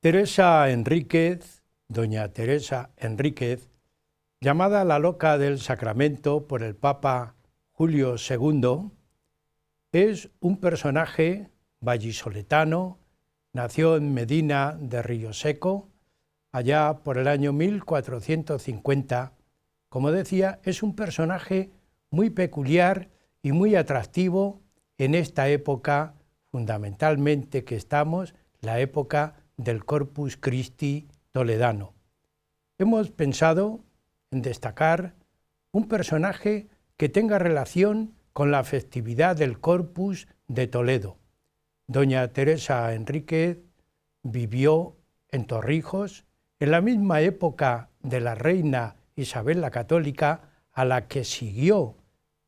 Teresa Enríquez, doña Teresa Enríquez, llamada la loca del Sacramento por el Papa Julio II, es un personaje vallisoletano. Nació en Medina de Rioseco, allá por el año 1450. Como decía, es un personaje muy peculiar y muy atractivo en esta época, fundamentalmente que estamos, la época del Corpus Christi toledano. Hemos pensado en destacar un personaje que tenga relación con la festividad del Corpus de Toledo. Doña Teresa Enríquez vivió en Torrijos en la misma época de la reina Isabel la Católica, a la que siguió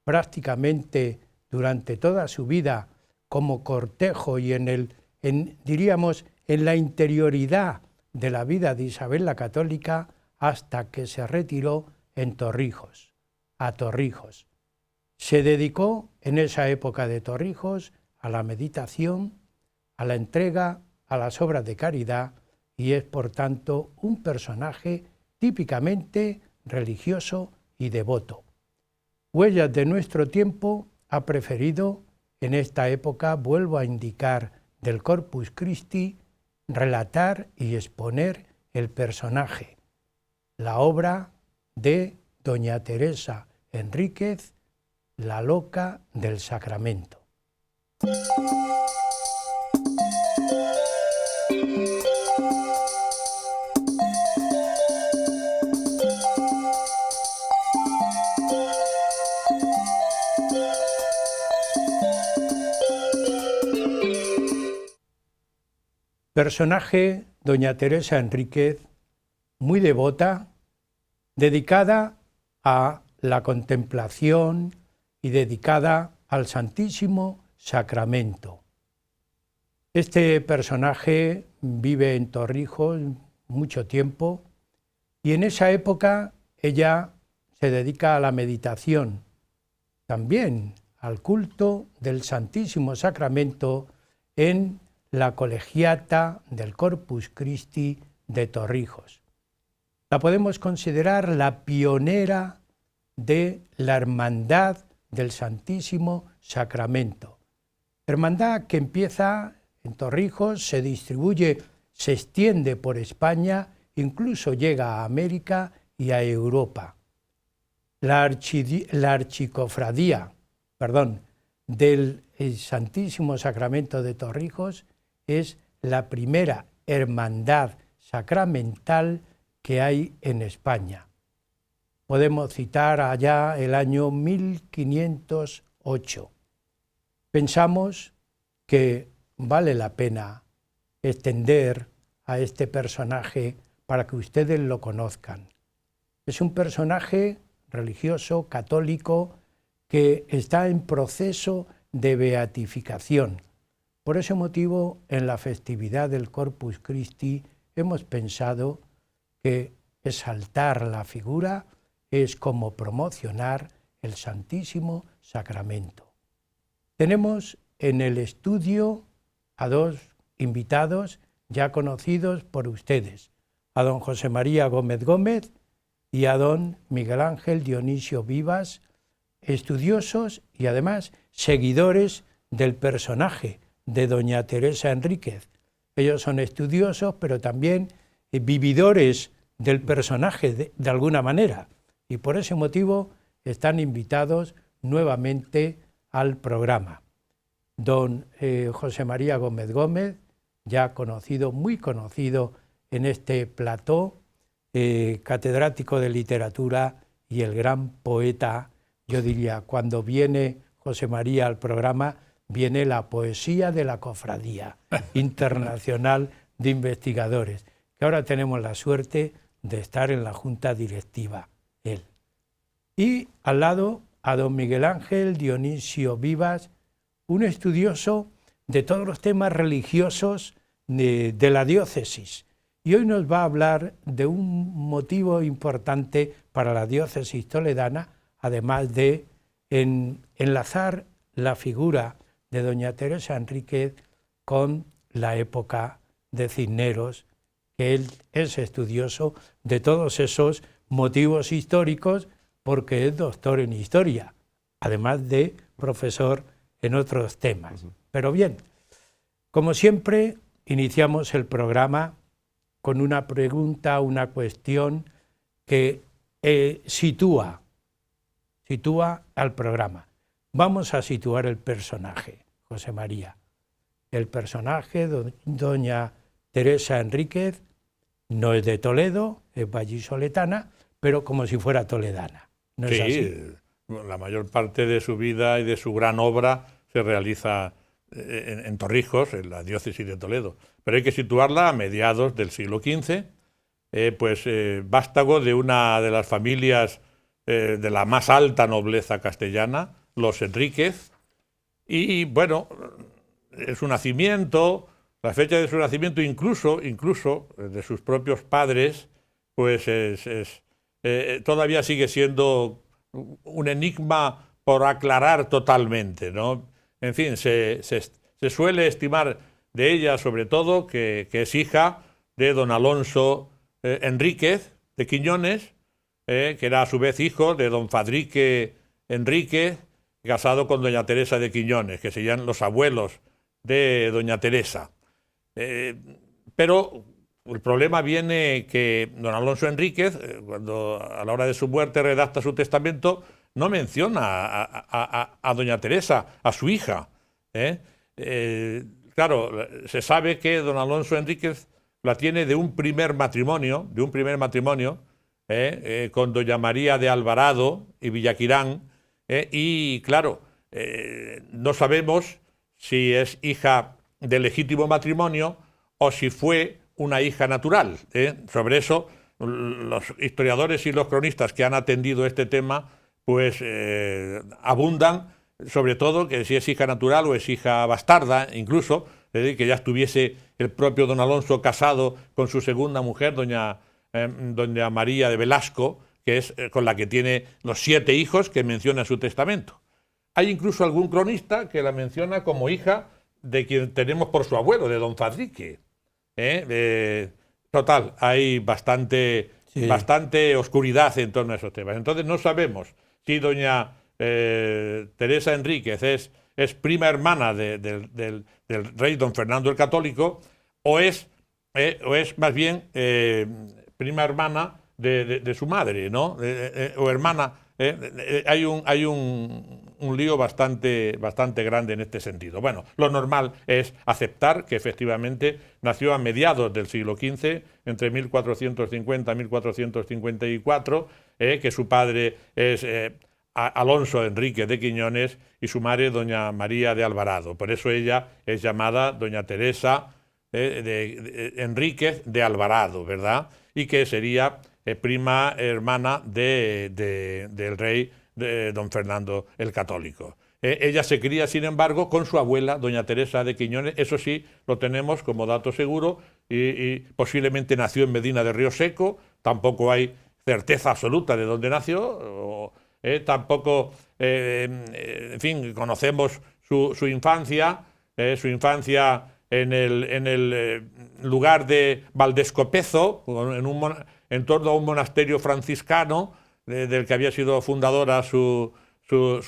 prácticamente durante toda su vida como cortejo y diríamos, en la interioridad de la vida de Isabel la Católica, hasta que se retiró en Torrijos, a Torrijos. Se dedicó en esa época de Torrijos a la meditación, a la entrega, a las obras de caridad, y es por tanto un personaje típicamente religioso y devoto. Huellas de nuestro tiempo ha preferido en esta época, vuelvo a indicar, del Corpus Christi, relatar y exponer el personaje, la obra de doña Teresa Enríquez, la loca del Sacramento. Personaje, doña Teresa Enríquez, muy devota, dedicada a la contemplación y dedicada al Santísimo Sacramento. Este personaje vive en Torrijos mucho tiempo y en esa época ella se dedica a la meditación, también al culto del Santísimo Sacramento en la colegiata del Corpus Christi de Torrijos. La podemos considerar la pionera de la Hermandad del Santísimo Sacramento. Hermandad que empieza en Torrijos, se distribuye, se extiende por España, incluso llega a América y a Europa. La archicofradía, del Santísimo Sacramento de Torrijos es la primera hermandad sacramental que hay en España. Podemos citar allá el año 1508. Pensamos que vale la pena extender a este personaje para que ustedes lo conozcan. Es un personaje religioso, católico, que está en proceso de beatificación. Por ese motivo, en la festividad del Corpus Christi hemos pensado que exaltar la figura es como promocionar el Santísimo Sacramento. Tenemos en el estudio a dos invitados ya conocidos por ustedes, a don José María Gómez Gómez y a don Miguel Ángel Dionisio Vivas, estudiosos y además seguidores del personaje de doña Teresa Enríquez. Ellos son estudiosos, pero también vividores del personaje de alguna manera, y por ese motivo están invitados nuevamente al programa. Don José María Gómez Gómez, ya conocido, muy conocido en este plató, catedrático de literatura y el gran poeta. Yo diría, cuando viene José María al programa, viene la poesía de la Cofradía Internacional de Investigadores, que ahora tenemos la suerte de estar en la junta directiva, él. Y al lado a don Miguel Ángel Dionisio Vivas, un estudioso de todos los temas religiosos de la diócesis. Y hoy nos va a hablar de un motivo importante para la diócesis toledana, además de enlazar la figura de doña Teresa Enríquez con la época de Cisneros que él es estudioso de todos esos motivos históricos porque es doctor en historia, además de profesor en otros temas. Pero bien, como siempre, iniciamos el programa con una pregunta, una cuestión que sitúa al programa. Vamos a situar el personaje, José María. El personaje, doña Teresa Enríquez, no es de Toledo, es vallisoletana, pero como si fuera toledana. ¿No es así? La mayor parte de su vida y de su gran obra se realiza en Torrijos, en la diócesis de Toledo. Pero hay que situarla a mediados del siglo XV, vástago de una de las familias de la más alta nobleza castellana, los Enríquez, y bueno, su nacimiento, la fecha de su nacimiento, incluso de sus propios padres, pues todavía sigue siendo un enigma por aclarar totalmente, ¿no? En fin, se suele estimar de ella, sobre todo, que es hija de don Alonso Enríquez de Quiñones, que era a su vez hijo de don Fadrique Enríquez, casado con doña Teresa de Quiñones, que serían los abuelos de doña Teresa. Pero el problema viene que don Alonso Enríquez, cuando a la hora de su muerte redacta su testamento, no menciona a doña Teresa, a su hija. Claro, se sabe que don Alonso Enríquez la tiene de un primer matrimonio, con doña María de Alvarado y Villaquirán, y claro, no sabemos si es hija de legítimo matrimonio o si fue una hija natural. Sobre eso, los historiadores y los cronistas que han atendido este tema, pues abundan, sobre todo que si es hija natural o es hija bastarda, incluso, que ya estuviese el propio don Alonso casado con su segunda mujer, doña María de Velasco, que es con la que tiene los 7 hijos que menciona en su testamento. Hay incluso algún cronista que la menciona como hija de quien tenemos por su abuelo, de don Fadrique. Total, hay bastante oscuridad en torno a esos temas. Entonces no sabemos si doña Teresa Enríquez es prima hermana del rey don Fernando el Católico o es más bien prima hermana de su madre, ¿no? O hermana. Hay un lío bastante grande en este sentido. Bueno, lo normal es aceptar que efectivamente nació a mediados del siglo XV, entre 1450 y 1454, que su padre es Alonso Enríquez de Quiñones y su madre doña María de Alvarado. Por eso ella es llamada doña Teresa Enríquez de Alvarado, ¿verdad? Y que sería prima hermana del rey don Fernando el Católico. Ella se cría, sin embargo, con su abuela, doña Teresa de Quiñones. Eso sí, lo tenemos como dato seguro, y posiblemente nació en Medina de Río Seco. Tampoco hay certeza absoluta de dónde nació. Tampoco, en fin, conocemos su infancia, en el lugar de Valdescopezo, en torno a un monasterio franciscano del que había sido fundadora su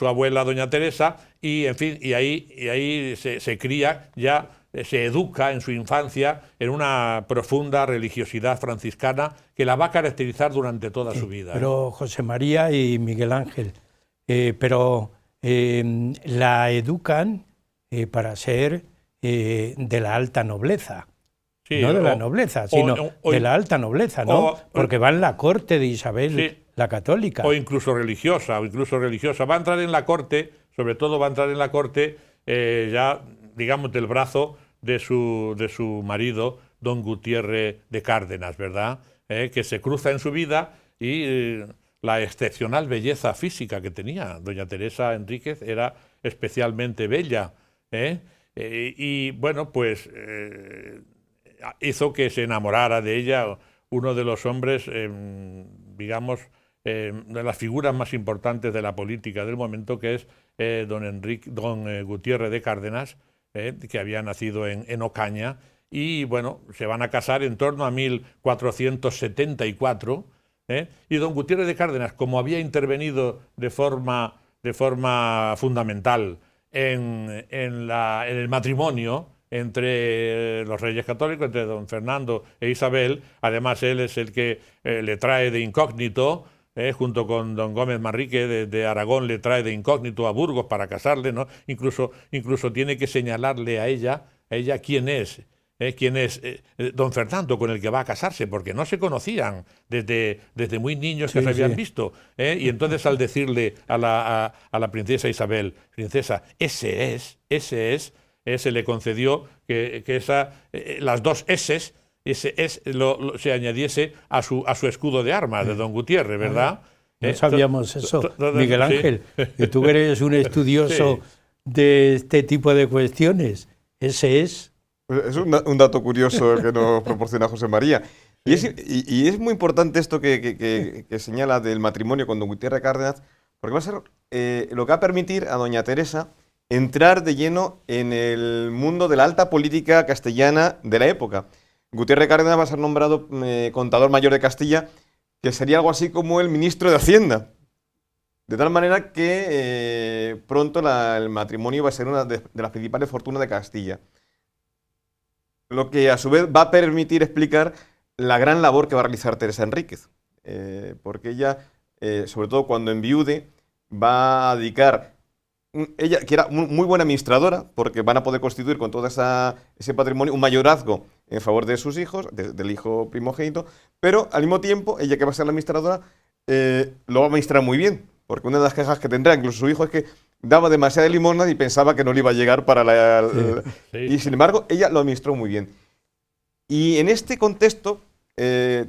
abuela doña Teresa, y en fin, y ahí se cría, ya se educa en su infancia en una profunda religiosidad franciscana que la va a caracterizar durante toda su vida. Pero José María y Miguel Ángel, la educan para ser de la alta nobleza. Sí, no de la nobleza, sino de la alta nobleza, ¿no? Porque va en la corte de Isabel la Católica. O incluso religiosa. Va a entrar en la corte, sobre todo va a entrar en la corte ya, digamos, del brazo de su marido, don Gutiérrez de Cárdenas, ¿verdad? Que se cruza en su vida, y la excepcional belleza física que tenía doña Teresa Enríquez era especialmente bella, y bueno, pues hizo que se enamorara de ella uno de los hombres, digamos, de las figuras más importantes de la política del momento, que es don Gutiérrez de Cárdenas, que había nacido en Ocaña, y bueno, se van a casar en torno a 1474, y don Gutiérrez de Cárdenas, como había intervenido de forma fundamental en el matrimonio entre los reyes católicos, entre don Fernando e Isabel, además él es el que le trae de incógnito, junto con don Gómez Manrique de Aragón, le trae de incógnito a Burgos para casarle, ¿no? Incluso tiene que señalarle a ella quién es don Fernando con el que va a casarse, porque no se conocían desde muy niños que se habían visto. Y entonces al decirle a la princesa Isabel, princesa, ese se le concedió que las dos S's, ese se añadiese a su escudo de armas de don Gutiérrez, ¿verdad? No sabíamos eso, Miguel Ángel, que tú eres un estudioso de este tipo de cuestiones. Ese es... Es un dato curioso que nos proporciona José María. Y es muy importante esto que señala del matrimonio con don Gutiérrez de Cárdenas, porque va a ser lo que va a permitir a doña Teresa entrar de lleno en el mundo de la alta política castellana de la época. Gutiérrez de Cárdenas va a ser nombrado contador mayor de Castilla, que sería algo así como el ministro de Hacienda. De tal manera que pronto el matrimonio va a ser una de las principales fortunas de Castilla. Lo que a su vez va a permitir explicar la gran labor que va a realizar Teresa Enríquez. Porque ella, sobre todo cuando enviude, va a dedicar... Ella, que era muy buena administradora, porque van a poder constituir con todo ese patrimonio un mayorazgo en favor de sus hijos, del hijo primogénito, pero al mismo tiempo, ella que va a ser la administradora, lo va a administrar muy bien, porque una de las quejas que tendrá incluso su hijo es que daba demasiada limosna y pensaba que no le iba a llegar para y sin embargo, ella lo administró muy bien. Y en este contexto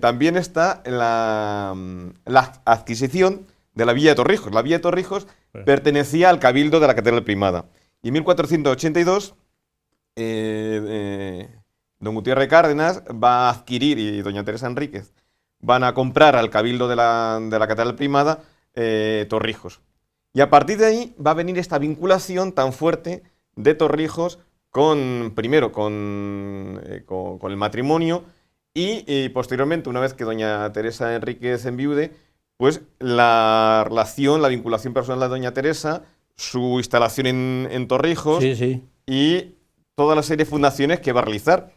también está la adquisición de la Villa de Torrijos. La Villa de Torrijos pertenecía al Cabildo de la Catedral Primada. Y en 1482, don Gutiérrez de Cárdenas va a adquirir, y doña Teresa Enríquez, van a comprar al Cabildo de la Catedral Primada Torrijos. Y a partir de ahí va a venir esta vinculación tan fuerte de Torrijos primero con el matrimonio y posteriormente, una vez que doña Teresa Enríquez enviude, pues la relación, la vinculación personal de doña Teresa, su instalación en Torrijos y toda la serie de fundaciones que va a realizar,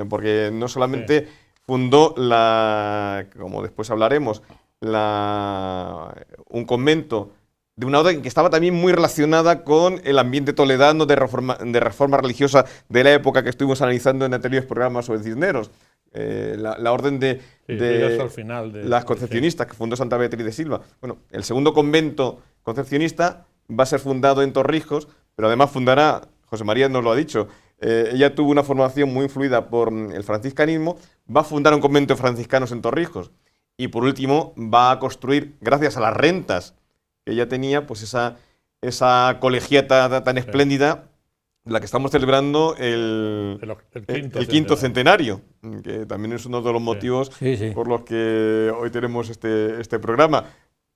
porque no solamente fundó como después hablaremos, un convento de una orden que estaba también muy relacionada con el ambiente toledano de reforma religiosa de la época que estuvimos analizando en anteriores programas sobre Cisneros. La orden de las concepcionistas que fundó Santa Beatriz de Silva. Bueno, el segundo convento concepcionista va a ser fundado en Torrijos, pero además fundará, José María nos lo ha dicho, ella tuvo una formación muy influida por el franciscanismo, va a fundar un convento de franciscanos en Torrijos y por último va a construir, gracias a las rentas que ella tenía, pues esa colegiata tan espléndida, la que estamos celebrando el quinto centenario, que también es uno de los motivos por los que hoy tenemos este programa.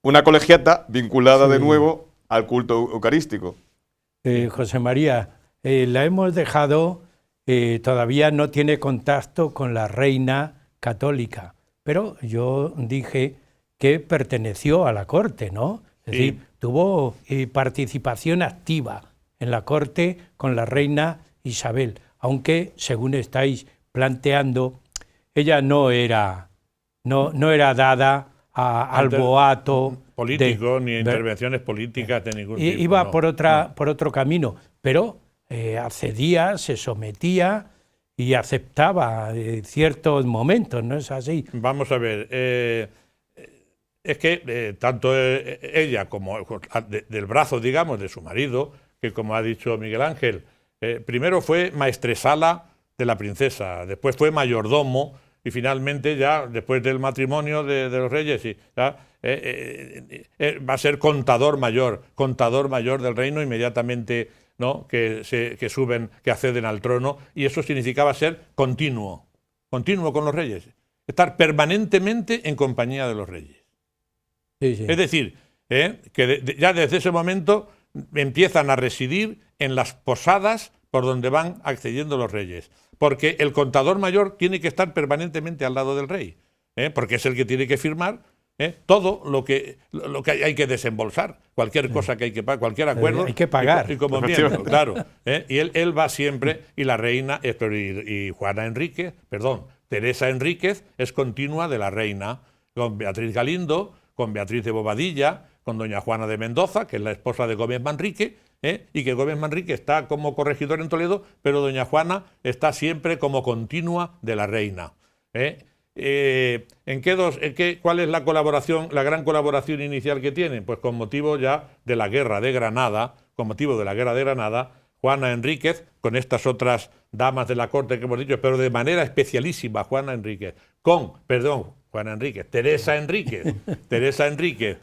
Una colegiata vinculada de nuevo al culto eucarístico. José María, la hemos dejado, todavía no tiene contacto con la reina católica, pero yo dije que perteneció a la corte, ¿no? Es decir, tuvo participación activa en la corte con la reina Isabel, aunque, según estáis planteando, ella no era dada al boato político, ni a intervenciones políticas de ningún tipo. Iba por otro camino, pero accedía, se sometía y aceptaba ciertos momentos, ¿no es así? Vamos a ver, es que tanto ella como del brazo, digamos, de su marido, que como ha dicho Miguel Ángel, primero fue maestresala de la princesa, después fue mayordomo y finalmente ya después del matrimonio de los reyes va a ser contador mayor del reino inmediatamente, ¿no? que acceden al trono, y eso significaba ser continuo con los reyes, estar permanentemente en compañía de los reyes. Es decir, que ya desde ese momento empiezan a residir en las posadas por donde van accediendo los reyes. porque el contador mayor tiene que estar permanentemente al lado del rey, porque es el que tiene que firmar todo lo que hay que desembolsar, cualquier cosa que hay que pagar, cualquier acuerdo. Hay que pagar. Y como miembro, claro. Y él va siempre, y la reina, y Juana Enríquez, perdón, Teresa Enríquez es continua de la reina, con Beatriz Galindo, con Beatriz de Bobadilla, con doña Juana de Mendoza, que es la esposa de Gómez Manrique, y que Gómez Manrique está como corregidor en Toledo, pero doña Juana está siempre como continua de la reina. ¿Cuál es la colaboración, la gran colaboración inicial que tienen? Pues con motivo ya de la Guerra de Granada, Juana Enríquez, con estas otras damas de la corte que hemos dicho, pero de manera especialísima, Teresa Enríquez,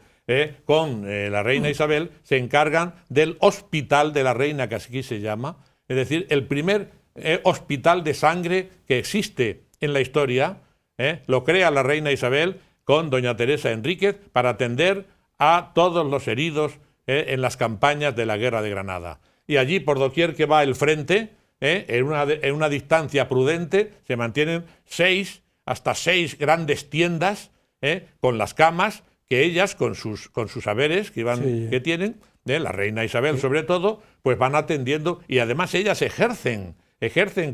con la reina Isabel, se encargan del hospital de la reina, que así se llama, es decir, el primer hospital de sangre que existe en la historia. Lo crea la reina Isabel con doña Teresa Enríquez para atender a todos los heridos en las campañas de la Guerra de Granada. Y allí, por doquier que va el frente, en una distancia prudente, se mantienen hasta seis grandes tiendas con las camas que ellas, con sus saberes que tienen, la reina Isabel sobre todo, pues van atendiendo, y además ellas ejercen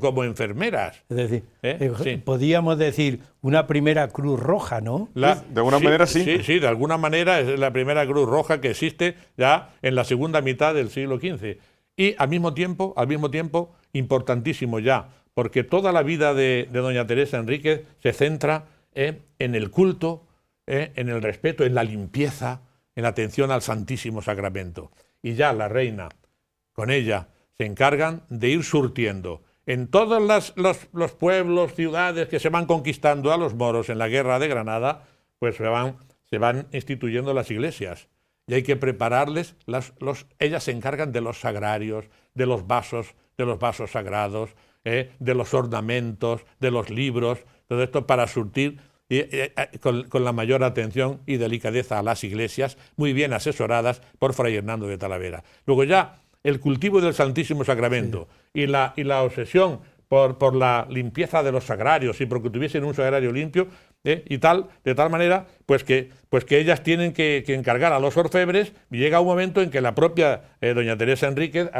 como enfermeras. Es decir, podríamos decir una primera Cruz Roja, ¿no? De alguna manera sí. Sí, de alguna manera es la primera Cruz Roja que existe ya en la segunda mitad del siglo XV. Y al mismo tiempo, importantísimo ya, porque toda la vida de doña Teresa Enríquez se centra en el culto, en el respeto, en la limpieza, en la atención al Santísimo Sacramento. Y ya la reina, con ella, se encargan de ir surtiendo en todos los pueblos, ciudades que se van conquistando a los moros en la Guerra de Granada, pues se van instituyendo las iglesias. Y hay que prepararles, ellas se encargan de los sagrarios, de los vasos sagrados, de los ornamentos, de los libros, todo esto para surtir con la mayor atención y delicadeza a las iglesias, muy bien asesoradas por Fray Hernando de Talavera. Luego ya el cultivo del Santísimo Sacramento y la obsesión por la limpieza de los sagrarios y porque tuviesen un sagrario limpio, de tal manera pues que ellas tienen que encargar a los orfebres, y llega un momento en que la propia doña Teresa Enríquez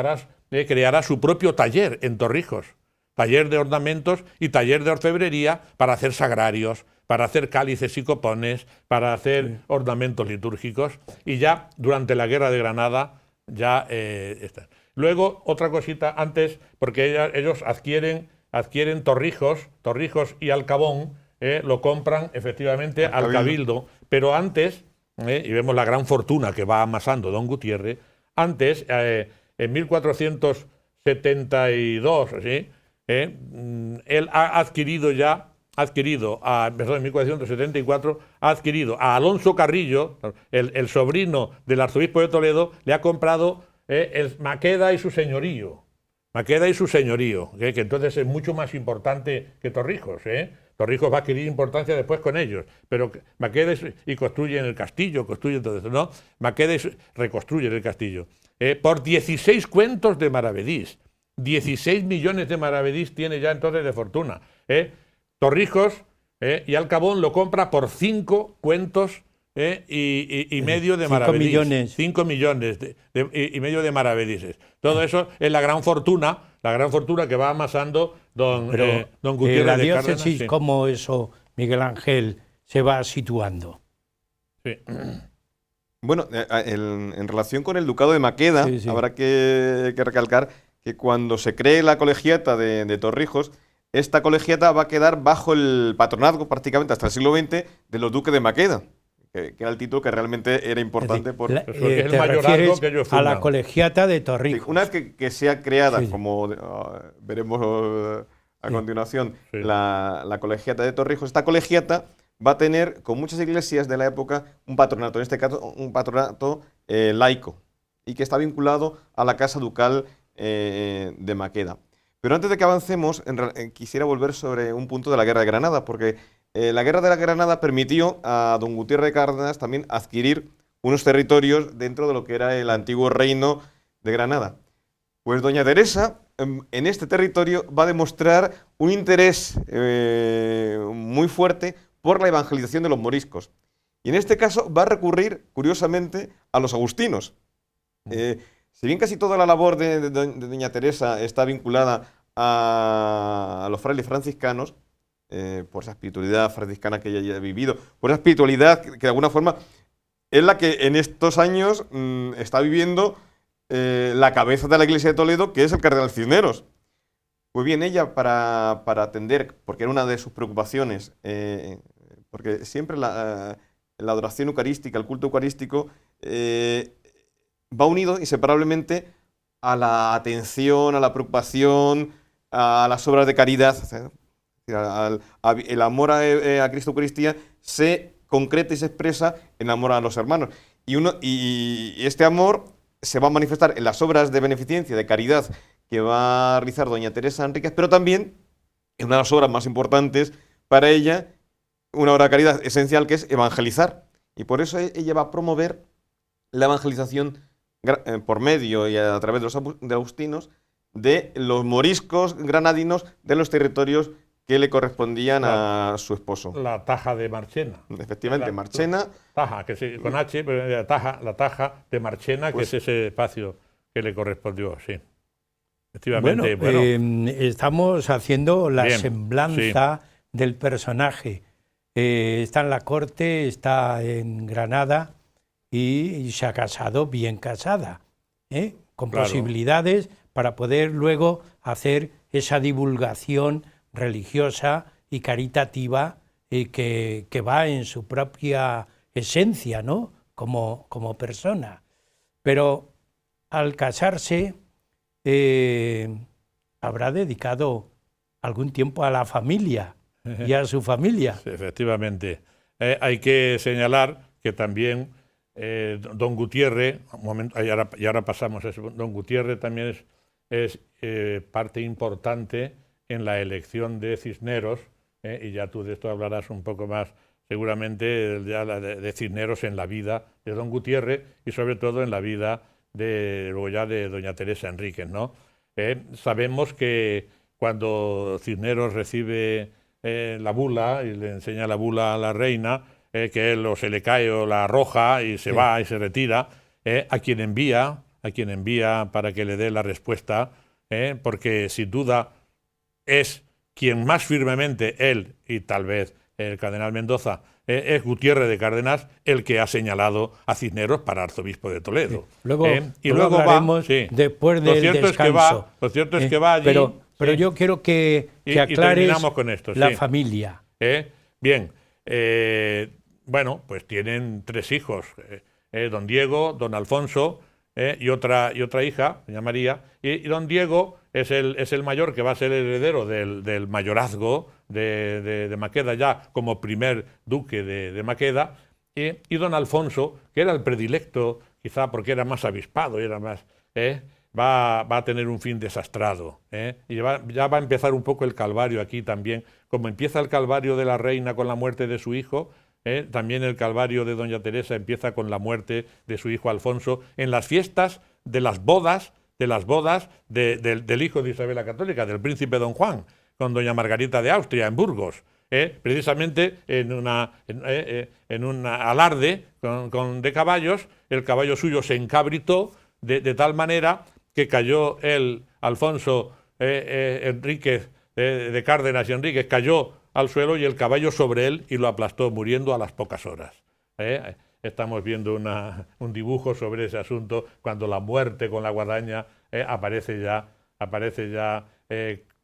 creará su propio taller en Torrijos, taller de ornamentos y taller de orfebrería para hacer sagrarios, para hacer cálices y copones, para hacer ornamentos litúrgicos, y ya durante la Guerra de Granada ya está. Luego, otra cosita antes, porque ellos adquieren Torrijos y Alcabón, lo compran efectivamente al Cabildo, pero antes, y vemos la gran fortuna que va amasando don Gutiérrez, antes, en 1472, él ha adquirido en 1474, ha adquirido a Alonso Carrillo, el sobrino del arzobispo de Toledo, le ha comprado Maqueda y su señorío. Que entonces es mucho más importante que Torrijos. Torrijos va a adquirir importancia después con ellos, pero Maqueda y construyen el castillo, construyen todo eso, ¿no? Maqueda reconstruyen el castillo. Por 16 cuentos de maravedís. 16 millones de maravedís tiene ya entonces de fortuna. Torrijos y Alcabón lo compra por 5 cuentos y medio de maravedís. 5 millones y medio de maravedíes. Todo eso es la gran fortuna que va amasando don Gutiérrez la de diócesis, Cárdenas. Sí. ¿Cómo eso, Miguel Ángel, se va situando? Sí. Bueno, en relación con el ducado de Maqueda, habrá que recalcar que cuando se cree la colegiata de Torrijos, esta colegiata va a quedar bajo el patronazgo prácticamente hasta el siglo XX de los duques de Maqueda, que era el título que realmente era importante. Es el mayorazgo que ellos fundan. A la colegiata de Torrijos. Sí, una vez que sea creada, como veremos a continuación, la colegiata de Torrijos, esta colegiata va a tener, con muchas iglesias de la época, un patronato, en este caso un patronato laico, y que está vinculado a la casa ducal de Maqueda. Pero antes de que avancemos, quisiera volver sobre un punto de la Guerra de Granada, porque la Guerra de la Granada permitió a don Gutiérrez de Cárdenas también adquirir unos territorios dentro de lo que era el antiguo reino de Granada. Pues doña Teresa en este territorio va a demostrar un interés muy fuerte por la evangelización de los moriscos. Y en este caso va a recurrir, curiosamente, a los agustinos. Si bien casi toda la labor de doña Teresa está vinculada a los frailes franciscanos, por esa espiritualidad franciscana que ella ha vivido, por esa espiritualidad que de alguna forma es la que en estos años está viviendo la cabeza de la Iglesia de Toledo, que es el cardenal Cisneros. Pues bien, ella para atender, porque era una de sus preocupaciones, porque siempre la adoración eucarística, el culto eucarístico, va unido inseparablemente a la atención, a la preocupación, a las obras de caridad. El amor a Cristo Eucaristía se concreta y se expresa en amor a los hermanos. Y este amor se va a manifestar en las obras de beneficencia, de caridad, que va a realizar doña Teresa Enríquez, pero también en una de las obras más importantes para ella, una obra de caridad esencial, que es evangelizar. Y por eso ella va a promover la evangelización por medio y a través de los agustinos de los moriscos granadinos de los territorios que le correspondían a su esposo. La Taja de Marchena. Efectivamente, Marchena. Taja, que sí, con H, pero la Taja de Marchena, pues, que es ese espacio que le correspondió, sí. Efectivamente, bueno. Estamos haciendo la semblanza del personaje. Está en la corte, está en Granada y se ha casado bien casada, con posibilidades para poder luego hacer esa divulgación religiosa y caritativa que va en su propia esencia, ¿no? Como persona. Pero al casarse habrá dedicado algún tiempo a la familia y a su familia. Sí, efectivamente. Hay que señalar que también don Gutiérrez, y ahora pasamos a eso, don Gutiérrez también es parte importante en la elección de Cisneros, y ya tú de esto hablarás un poco más seguramente, ya de Cisneros en la vida de don Gutiérrez y sobre todo en la vida luego ya de doña Teresa Enríquez, ¿no? Sabemos que cuando Cisneros recibe la bula y le enseña la bula a la reina, que él o se le cae o la arroja y se va y se retira, a quien envía para que le dé la respuesta, porque sin duda es quien más firmemente, él y tal vez el cardenal Mendoza, es Gutiérrez de Cárdenas el que ha señalado a Cisneros para arzobispo de Toledo. Luego hablaremos después del descanso. Lo cierto es que va allí. Pero yo quiero que aclares con esto, la familia. Bien, bueno, pues tienen 3 hijos, don Diego, don Alfonso y otra hija, doña María, y don Diego es el mayor, que va a ser el heredero del mayorazgo de Maqueda, ya como primer duque de Maqueda, y don Alfonso, que era el predilecto, quizá porque era más avispado y era más... Va a tener un fin desastrado, y ya va a empezar un poco el calvario aquí también, como empieza el calvario de la reina con la muerte de su hijo, también el calvario de doña Teresa empieza con la muerte de su hijo Alfonso en las fiestas de las bodas del hijo de Isabel la Católica, del príncipe don Juan, con doña Margarita de Austria en Burgos, precisamente en un alarde de caballos. El caballo suyo se encabritó de tal manera que cayó Alfonso Enríquez de Cárdenas y Enríquez, cayó al suelo y el caballo sobre él y lo aplastó, muriendo a las pocas horas. Estamos viendo un dibujo sobre ese asunto, cuando la muerte con la guadaña aparece ya,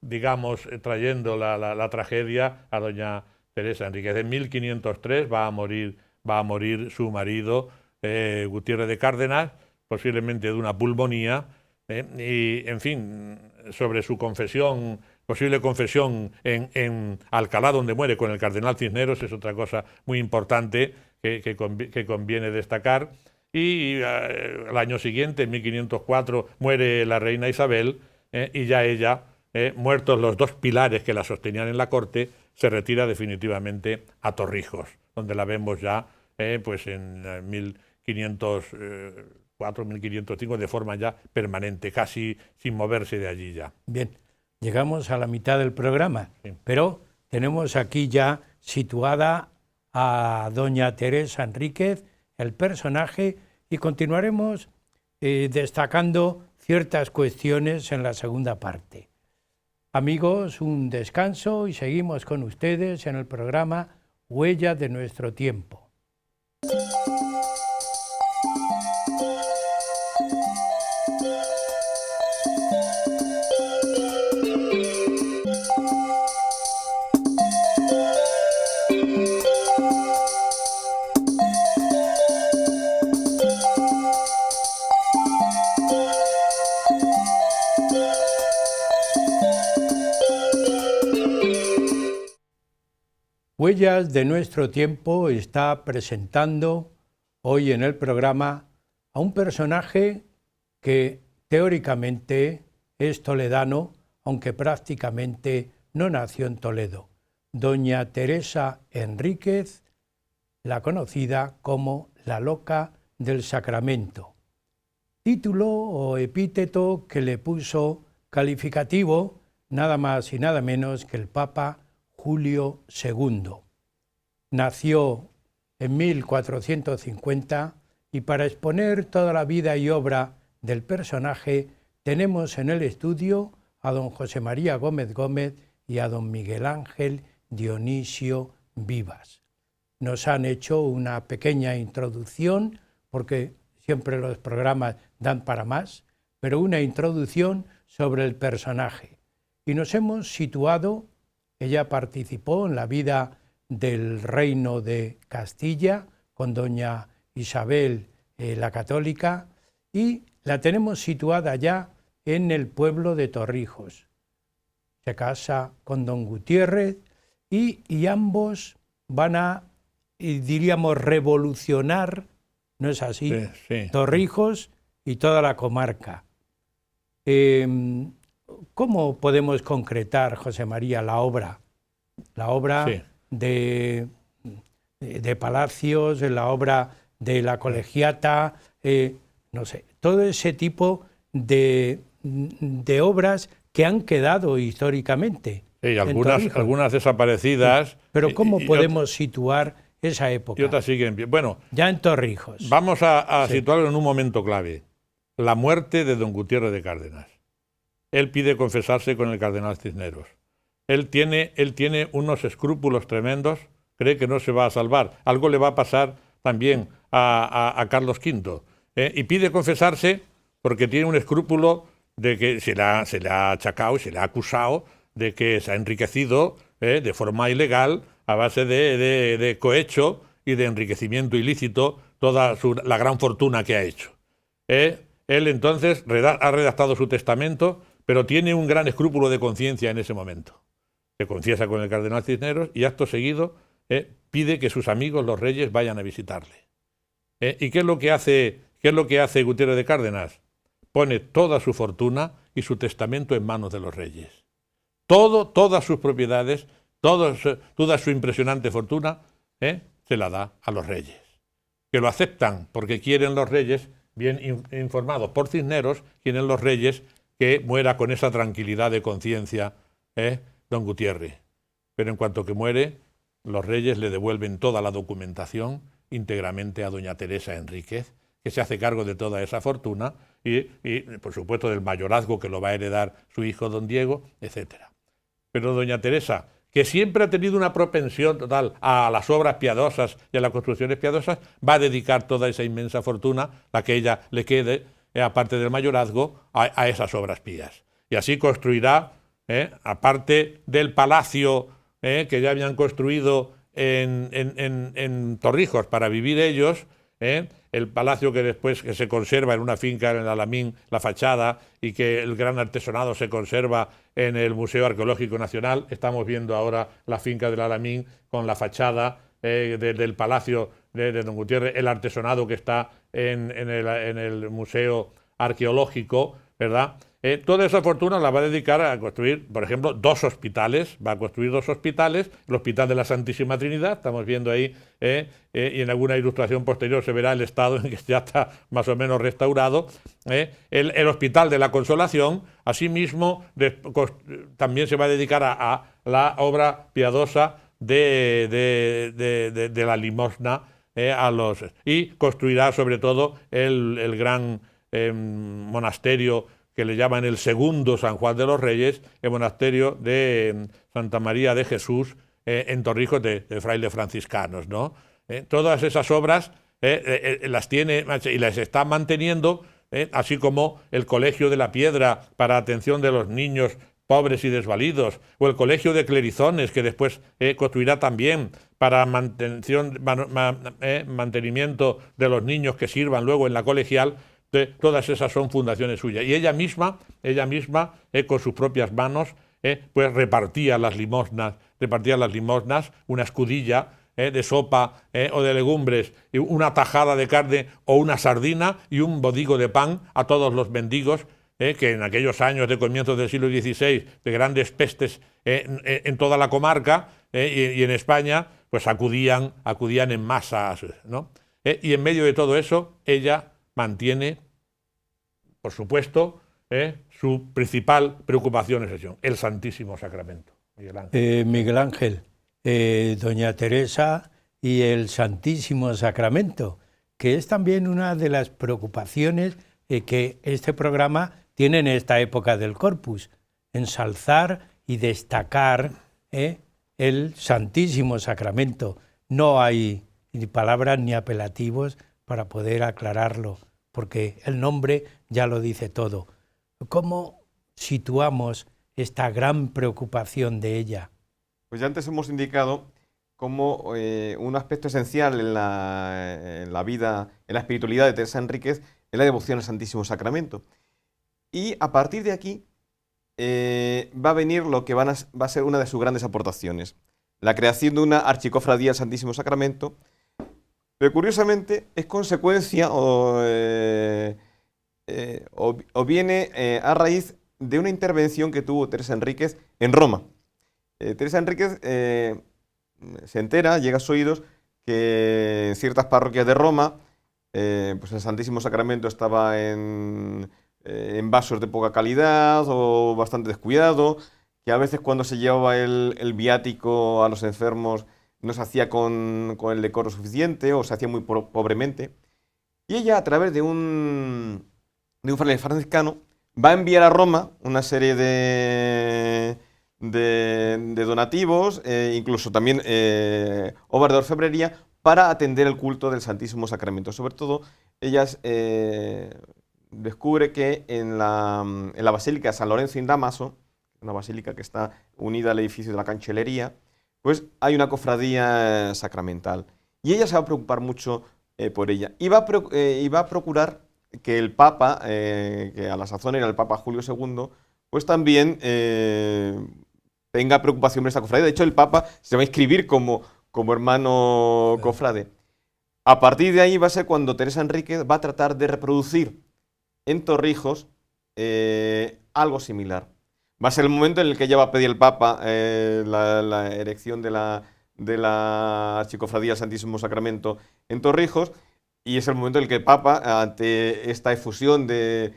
digamos, trayendo la tragedia a doña Teresa Enríquez. En 1503 va a morir su marido, Gutiérrez de Cárdenas, posiblemente de una pulmonía, y, en fin, sobre su confesión, posible confesión en Alcalá, donde muere con el cardenal Cisneros, es otra cosa muy importante que conviene destacar. Y al año siguiente, en 1504, muere la reina Isabel, y ya ella, muertos los 2 pilares que la sostenían en la corte, se retira definitivamente a Torrijos, donde la vemos ya pues en 1500... 1505 de forma ya permanente, casi sin moverse de allí ya. Bien, llegamos a la mitad del programa, Sí. pero tenemos aquí ya situada a doña Teresa Enríquez, el personaje, y continuaremos destacando ciertas cuestiones en la segunda parte. Amigos, un descanso y seguimos con ustedes en el programa Huella de nuestro tiempo. Huellas de nuestro tiempo está presentando hoy en el programa a un personaje que teóricamente es toledano, aunque prácticamente no nació en Toledo. Doña Teresa Enríquez, la conocida como la Loca del Sacramento. Título o epíteto que le puso calificativo nada más y nada menos que el Papa Julio II. Nació en 1450 y para exponer toda la vida y obra del personaje tenemos en el estudio a don José María Gómez Gómez y a don Miguel Ángel Dionisio Vivas. Nos han hecho una pequeña introducción, porque siempre los programas dan para más, pero una introducción sobre el personaje. Y nos hemos situado. Ella participó en la vida del reino de Castilla con doña Isabel la Católica y la tenemos situada ya en el pueblo de Torrijos. Se casa con don Gutiérrez y ambos van a, diríamos, revolucionar, ¿no es así? Sí, sí. Torrijos y toda la comarca. ¿Cómo podemos concretar, José María, la obra? La obra Sí. de Palacios, la obra de la Colegiata, no sé, todo ese tipo de obras que han quedado históricamente. Sí, en Torrijos. algunas desaparecidas. Pero ¿cómo y podemos situar esa y época? otras siguen en pie. Bueno, Ya en Torrijos. vamos a Sí. situarlo en un momento clave. La muerte de don Gutiérrez de Cárdenas. Él pide confesarse con el cardenal Cisneros. Él tiene unos escrúpulos tremendos, cree que no se va a salvar. Algo le va a pasar también a Carlos V. Y pide confesarse porque tiene un escrúpulo de que se le ha achacado y se le ha acusado de que se ha enriquecido de forma ilegal a base de cohecho y de enriquecimiento ilícito toda la gran fortuna que ha hecho. Él entonces ha redactado su testamento, pero tiene un gran escrúpulo de conciencia en ese momento. Se confiesa con el cardenal Cisneros y acto seguido pide que sus amigos los reyes vayan a visitarle. ¿Y qué es lo que hace Gutiérrez de Cárdenas? Pone toda su fortuna y su testamento en manos de los reyes. Todas sus propiedades, toda su impresionante fortuna, se la da a los reyes, que lo aceptan porque quieren los reyes, bien informados por Cisneros, quieren los reyes que muera con esa tranquilidad de conciencia don Gutiérrez. Pero en cuanto que muere, los reyes le devuelven toda la documentación íntegramente a doña Teresa Enríquez, que se hace cargo de toda esa fortuna y por supuesto del mayorazgo que lo va a heredar su hijo don Diego, etcétera. Pero doña Teresa, que siempre ha tenido una propensión total a las obras piadosas y a las construcciones piadosas, va a dedicar toda esa inmensa fortuna, la que ella le quede, aparte del mayorazgo, a esas obras pías. Y así construirá, aparte del palacio que ya habían construido en Torrijos para vivir ellos, el palacio que después que se conserva en una finca en el Alamín, la fachada, y que el gran artesonado se conserva en el Museo Arqueológico Nacional. Estamos viendo ahora la finca del Alamín con la fachada del palacio de don Gutiérrez, el artesonado que está en el Museo Arqueológico, ¿verdad? toda esa fortuna la va a dedicar a construir, por ejemplo, 2 hospitales. Va a construir 2 hospitales, el Hospital de la Santísima Trinidad, estamos viendo ahí, y en alguna ilustración posterior se verá el estado en que ya está más o menos restaurado. El Hospital de la Consolación, asimismo, también se va a dedicar a la obra piadosa de la limosna y construirá sobre todo el gran monasterio que le llaman el segundo San Juan de los Reyes, el monasterio de Santa María de Jesús en Torrijos de frailes franciscanos, ¿no? Todas esas obras las tiene y las está manteniendo, así como el Colegio de la Piedra para atención de los niños pobres y desvalidos, o el Colegio de Clerizones, que después construirá también para mantenimiento de los niños que sirvan luego en la colegial. Todas esas son fundaciones suyas. Y ella misma con sus propias manos, pues repartía las limosnas, una escudilla de sopa o de legumbres, una tajada de carne o una sardina y un bodigo de pan a todos los mendigos, que en aquellos años de comienzos del siglo XVI, de grandes pestes en toda la comarca y en España, pues acudían en masas, ¿no? Y en medio de todo eso, ella mantiene, por supuesto, su principal preocupación es el Santísimo Sacramento. Miguel Ángel, doña Teresa y el Santísimo Sacramento, que es también una de las preocupaciones que este programa tiene en esta época del Corpus, ensalzar y destacar el Santísimo Sacramento. No hay ni palabras ni apelativos para poder aclararlo, porque el nombre ya lo dice todo. ¿Cómo situamos esta gran preocupación de ella? Pues ya antes hemos indicado como un aspecto esencial en la vida, en la espiritualidad de Teresa Enríquez, es la devoción al Santísimo Sacramento. Y a partir de aquí va a venir lo que va a ser una de sus grandes aportaciones, la creación de una archicofradía del Santísimo Sacramento, pero curiosamente es consecuencia o viene a raíz de una intervención que tuvo Teresa Enríquez en Roma. Teresa Enríquez se entera, llega a sus oídos, que en ciertas parroquias de Roma, pues el Santísimo Sacramento estaba en vasos de poca calidad o bastante descuidado, que a veces cuando se llevaba el viático a los enfermos no se hacía con el decoro suficiente o se hacía muy pobremente. Y ella, a través de un fraile franciscano, va a enviar a Roma una serie de donativos, incluso también obras de orfebrería, para atender el culto del Santísimo Sacramento. Sobre todo, ella descubre que en la Basílica de San Lorenzo in Damaso, una basílica que está unida al edificio de la Cancellería, pues hay una cofradía sacramental. Y ella se va a preocupar mucho por ella. Y va a procurar que el Papa, que a la sazón era el Papa Julio II, pues también tenga preocupación por esta cofradía. De hecho, el Papa se va a inscribir como hermano cofrade. A partir de ahí va a ser cuando Teresa Enríquez va a tratar de reproducir en Torrijos algo similar. Va a ser el momento en el que ella va a pedir al Papa la erección de la archicofradía del Santísimo Sacramento en Torrijos, y es el momento en el que el Papa, ante esta efusión de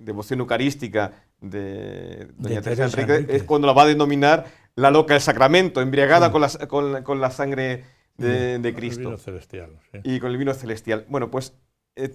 devoción eucarística de doña Teresa Enríquez, es cuando la va a denominar la loca del Sacramento, embriagada con la sangre de Cristo. Con el vino celestial. Sí. Y con el vino celestial. Bueno, pues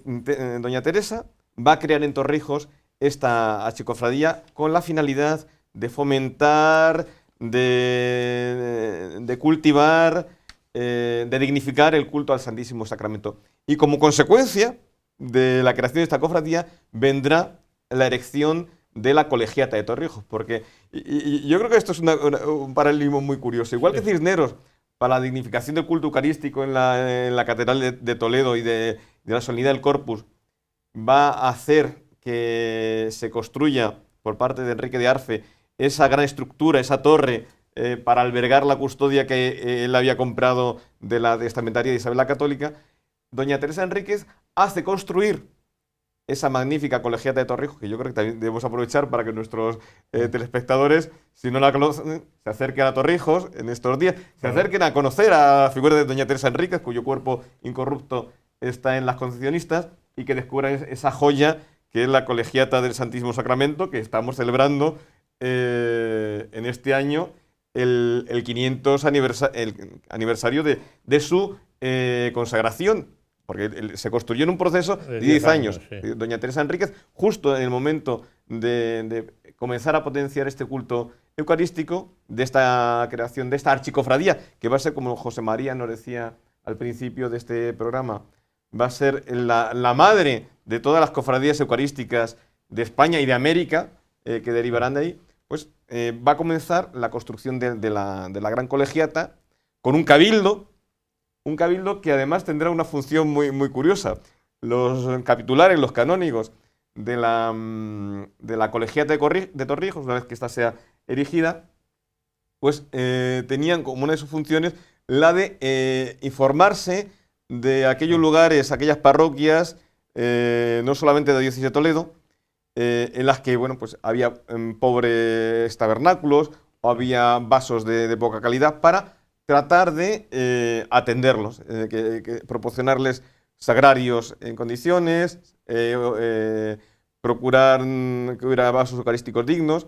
doña Teresa va a crear en Torrijos esta archicofradía con la finalidad de fomentar, de cultivar, de dignificar el culto al Santísimo Sacramento. Y como consecuencia de la creación de esta cofradía vendrá la erección de la colegiata de Torrijos, porque y yo creo que esto es un paralelismo muy curioso. Igual que Cisneros, para la dignificación del culto eucarístico en la Catedral de Toledo y de la solemnidad del Corpus, va a hacer que se construya por parte de Enrique de Arfe esa gran estructura, esa torre, para albergar la custodia que él había comprado de la testamentaria de Isabel la Católica. Doña Teresa Enríquez hace construir esa magnífica colegiata de Torrijos, que yo creo que también debemos aprovechar para que nuestros telespectadores, si no la conocen, se acerquen a Torrijos en estos días, se acerquen a conocer a la figura de doña Teresa Enríquez, cuyo cuerpo incorrupto está en las Concepcionistas, y que descubran esa joya que es la colegiata del Santísimo Sacramento, que estamos celebrando en este año el 500 aniversario de su consagración, porque se construyó en un proceso de 10 años. Sí. Doña Teresa Enríquez, justo en el momento de comenzar a potenciar este culto eucarístico, de esta creación, de esta archicofradía, que va a ser, como José María nos decía al principio de este programa, va a ser la madre de todas las cofradías eucarísticas de España y de América, que derivarán de ahí. Pues va a comenzar la construcción de la gran colegiata con un cabildo que además tendrá una función muy, muy curiosa. Los capitulares, los canónigos de la colegiata de Torrijos, una vez que ésta sea erigida, pues tenían como una de sus funciones la de informarse de aquellos lugares, aquellas parroquias, no solamente de la diócesis de Toledo, en las que, bueno, pues había pobres tabernáculos o había vasos de poca calidad, para tratar de atenderlos, proporcionarles sagrarios en condiciones, procurar que hubiera vasos eucarísticos dignos.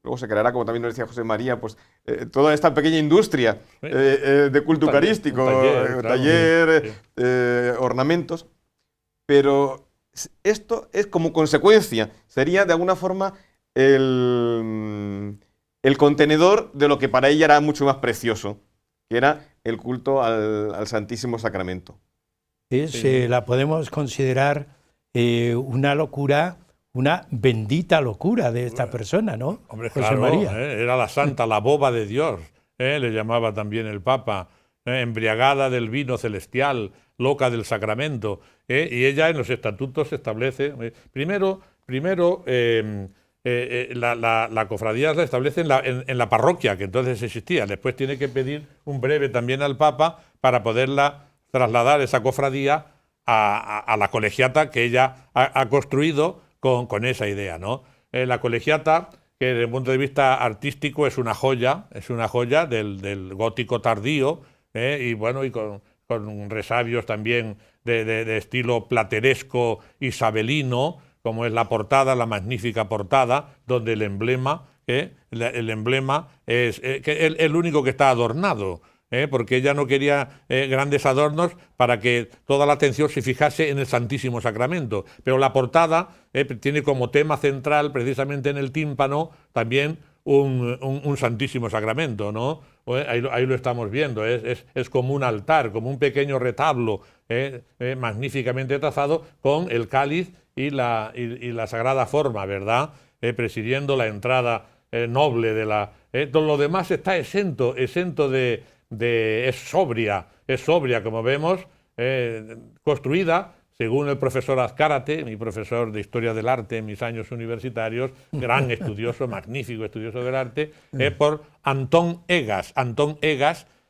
Luego se creará, como también nos decía José María, pues toda esta pequeña industria de culto eucarístico, taller, ornamentos. Pero esto es como consecuencia, sería de alguna forma el contenedor de lo que para ella era mucho más precioso, que era el culto al Santísimo Sacramento. La podemos considerar una locura, una bendita locura de esta persona, ¿no? Hombre, José claro, María. Era la santa, la boba de Dios, le llamaba también el Papa, embriagada del vino celestial, loca del sacramento, y ella en los estatutos establece, primero la cofradía la establece en la parroquia, que entonces existía, después tiene que pedir un breve también al Papa para poderla trasladar esa cofradía a la colegiata que ella ha construido con esa idea, ¿no? La colegiata, que desde el punto de vista artístico es una joya del gótico tardío, y bueno, y con resabios también de estilo plateresco isabelino, como es la portada, la magnífica portada, donde el emblema es el único que está adornado, porque ella no quería grandes adornos para que toda la atención se fijase en el Santísimo Sacramento. Pero la portada tiene como tema central, precisamente en el tímpano, también un Santísimo Sacramento, ¿no? Ahí lo estamos viendo, es como un altar, como un pequeño retablo magníficamente trazado, con el cáliz y la sagrada forma, ¿verdad? Presidiendo la entrada noble de la... todo lo demás está exento es sobria, como vemos, construida, según el profesor Azcárate, mi profesor de Historia del Arte en mis años universitarios, gran estudioso, magnífico estudioso del arte, por Antón Egas,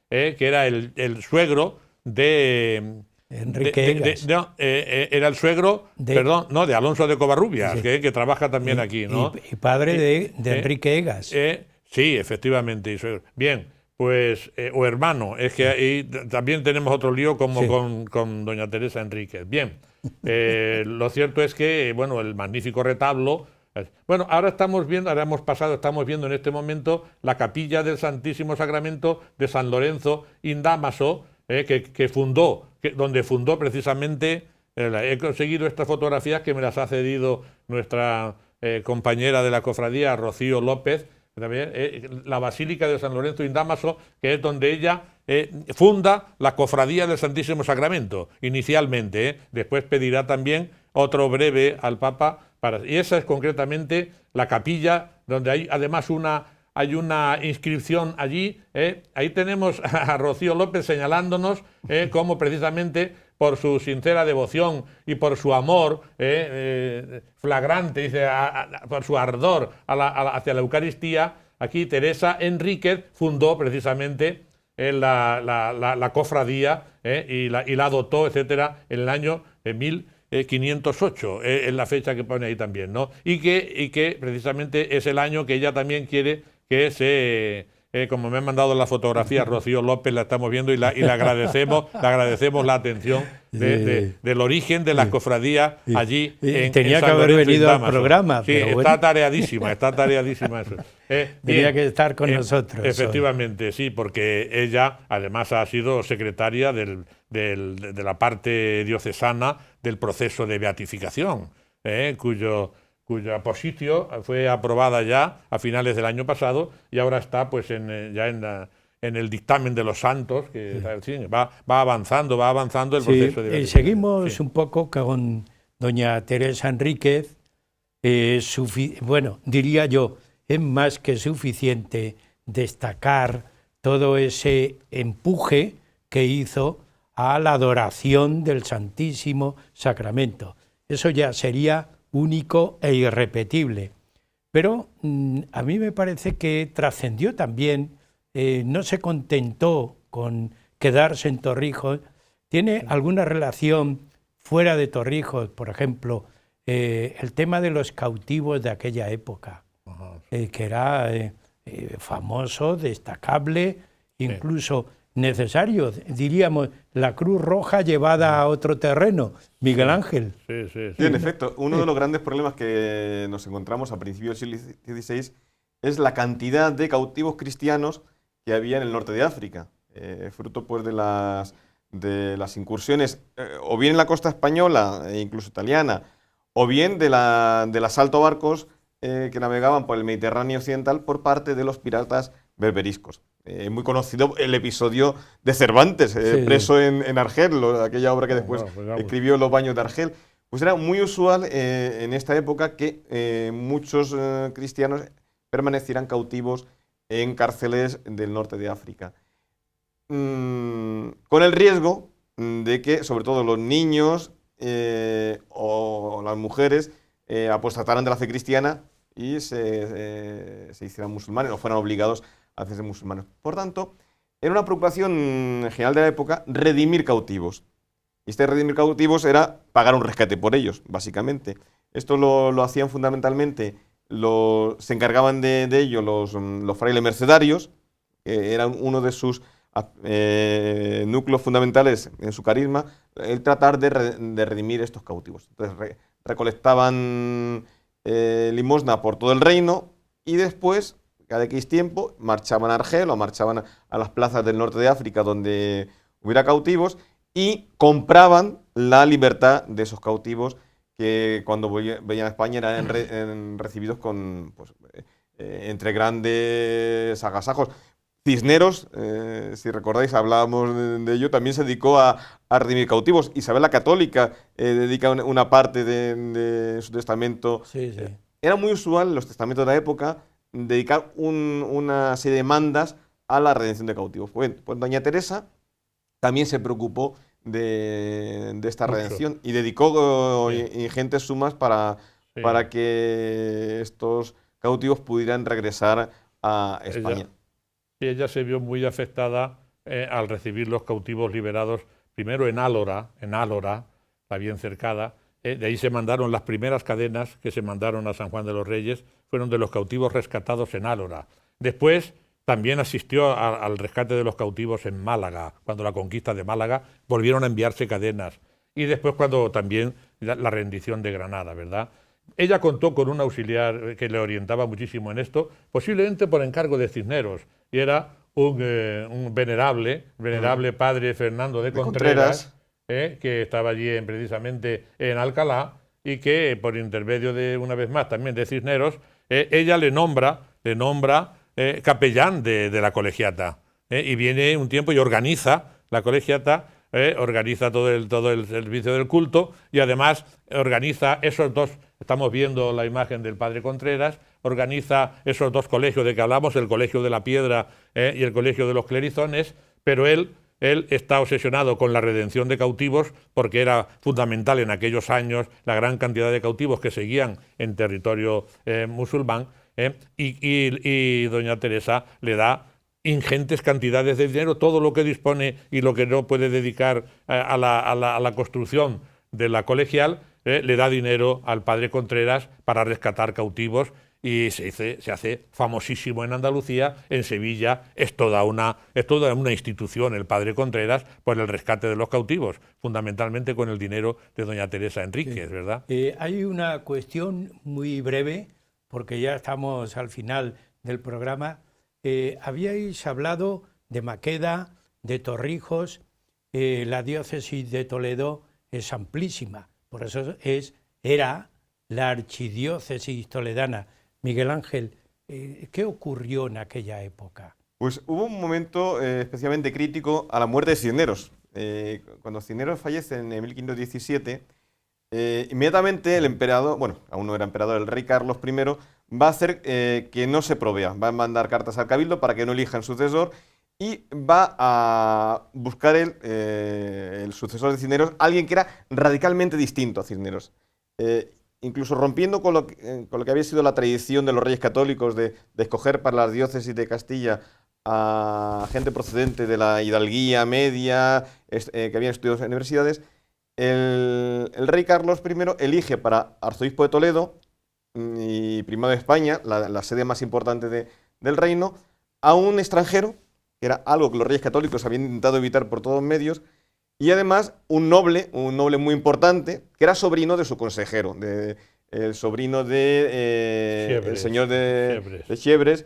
que era el suegro de... Enrique Egas. Era el suegro, de Alonso de Covarrubias, sí, que trabaja también aquí, ¿no? Y padre de Enrique Egas. Sí, efectivamente. Bien, pues, o hermano, es que ahí también tenemos otro lío como sí, con doña Teresa Enríquez. Bien, lo cierto es que, bueno, el magnífico retablo... Bueno, ahora estamos viendo en este momento la capilla del Santísimo Sacramento de San Lorenzo in Damaso, donde fundó precisamente, he conseguido estas fotografías que me las ha cedido nuestra compañera de la cofradía, Rocío López, también, la Basílica de San Lorenzo in Damaso, que es donde ella funda la cofradía del Santísimo Sacramento, inicialmente. Después pedirá también otro breve al Papa, y esa es concretamente la capilla, donde hay además hay una inscripción allí. Ahí tenemos a Rocío López señalándonos cómo precisamente por su sincera devoción y por su amor flagrante, dice, por su ardor hacia la Eucaristía, aquí Teresa Enríquez fundó precisamente la cofradía y la dotó, etcétera, en el año 508, es la fecha que pone ahí también, ¿no? Y que precisamente es el año que ella también quiere que se... como me han mandado la fotografía, Rocío López, la estamos viendo y le agradecemos la atención del origen de las cofradías allí tenía en que San haber Lorenzo venido y al Dámaso. programa. Sí, pero está tareadísima eso. Tenía que estar con nosotros. Efectivamente, sí, porque ella además ha sido secretaria de la parte diocesana del proceso de beatificación, cuya positio fue aprobada ya a finales del año pasado y ahora está pues en el dictamen de los santos, que va avanzando el proceso de beatificación. Seguimos un poco con doña Teresa Enríquez. Bueno, diría yo, es más que suficiente destacar todo ese empuje que hizo a la adoración del Santísimo Sacramento. Eso ya sería único e irrepetible. Pero a mí me parece que trascendió también, no se contentó con quedarse en Torrijos, tiene alguna relación fuera de Torrijos, por ejemplo, el tema de los cautivos de aquella época, que era famoso, destacable, incluso necesario, diríamos, la Cruz Roja llevada a otro terreno. Miguel Ángel. Sí, en efecto, uno de los grandes problemas que nos encontramos a principios del siglo XVI es la cantidad de cautivos cristianos que había en el norte de África, fruto pues de las incursiones, o bien en la costa española e incluso italiana, o bien del asalto a barcos que navegaban por el Mediterráneo occidental por parte de los piratas berberiscos. Muy conocido el episodio de Cervantes, preso en Argel, aquella obra que después escribió Los baños de Argel. Pues era muy usual en esta época que muchos cristianos permanecieran cautivos en cárceles del norte de África. Con el riesgo de que, sobre todo los niños o las mujeres, apostataran de la fe cristiana y se hicieran musulmanes o fueran obligados a hacerse musulmanes. Por tanto, era una preocupación general de la época redimir cautivos. Y este redimir cautivos era pagar un rescate por ellos, básicamente. Esto lo hacían fundamentalmente, se encargaban de ello los frailes mercedarios, que eran uno de sus núcleos fundamentales en su carisma, el tratar de redimir estos cautivos. Entonces recolectaban limosna por todo el reino y después, cada X tiempo, marchaban a Argel o marchaban a las plazas del norte de África donde hubiera cautivos y compraban la libertad de esos cautivos que cuando venían a España eran recibidos con, pues, entre grandes agasajos. Cisneros, si recordáis, hablábamos de ello, también se dedicó a redimir cautivos. Isabel la Católica dedica una parte de su testamento. Era muy usual en los testamentos de la época dedicar una serie de mandas a la redención de cautivos. Pues doña Teresa también se preocupó de esta redención y dedicó ingentes sumas para que estos cautivos pudieran regresar a España. Ella se vio muy afectada al recibir los cautivos liberados, primero en Álora, la bien cercada. De ahí se mandaron las primeras cadenas que se mandaron a San Juan de los Reyes, fueron de los cautivos rescatados en Álora. Después también asistió al rescate de los cautivos en Málaga, cuando la conquista de Málaga volvieron a enviarse cadenas. Y después cuando también la rendición de Granada, ¿verdad? Ella contó con un auxiliar que le orientaba muchísimo en esto, posiblemente por encargo de Cisneros, y era un venerable padre Fernando de Contreras, que estaba allí precisamente en Alcalá, y que por intermedio de, una vez más, también de Cisneros, ella le nombra capellán de la colegiata, y viene un tiempo y organiza la colegiata, organiza todo el servicio del culto y además organiza esos dos, estamos viendo la imagen del padre Contreras, organiza esos dos colegios de que hablamos, el Colegio de la Piedra y el Colegio de los Clerizones, pero él está obsesionado con la redención de cautivos porque era fundamental en aquellos años la gran cantidad de cautivos que seguían en territorio musulmán, y doña Teresa le da ingentes cantidades de dinero, todo lo que dispone y lo que no puede dedicar a la construcción de la colegial, le da dinero al padre Contreras para rescatar cautivos y se hace famosísimo en Andalucía. En Sevilla es toda una institución el padre Contreras por el rescate de los cautivos, fundamentalmente con el dinero de doña Teresa Enríquez, ¿verdad? Hay una cuestión muy breve, porque ya estamos al final del programa. Habíais hablado de Maqueda, de Torrijos. La diócesis de Toledo es amplísima, por eso era la archidiócesis toledana. Miguel Ángel, ¿qué ocurrió en aquella época? Pues hubo un momento especialmente crítico a la muerte de Cisneros. Cuando Cisneros fallece en 1517, inmediatamente el emperador, bueno, aún no era emperador, el rey Carlos I, va a hacer que no se provea, va a mandar cartas al cabildo para que no elijan sucesor y va a buscar el sucesor de Cisneros, alguien que era radicalmente distinto a Cisneros. Incluso rompiendo con lo que había sido la tradición de los reyes católicos de escoger para las diócesis de Castilla a gente procedente de la hidalguía media, que habían estudiado en universidades, el rey Carlos I elige para arzobispo de Toledo y primado de España, la sede más importante del reino, a un extranjero, que era algo que los reyes católicos habían intentado evitar por todos medios, y además un noble muy importante, que era sobrino de su consejero, el sobrino el señor de Chievres,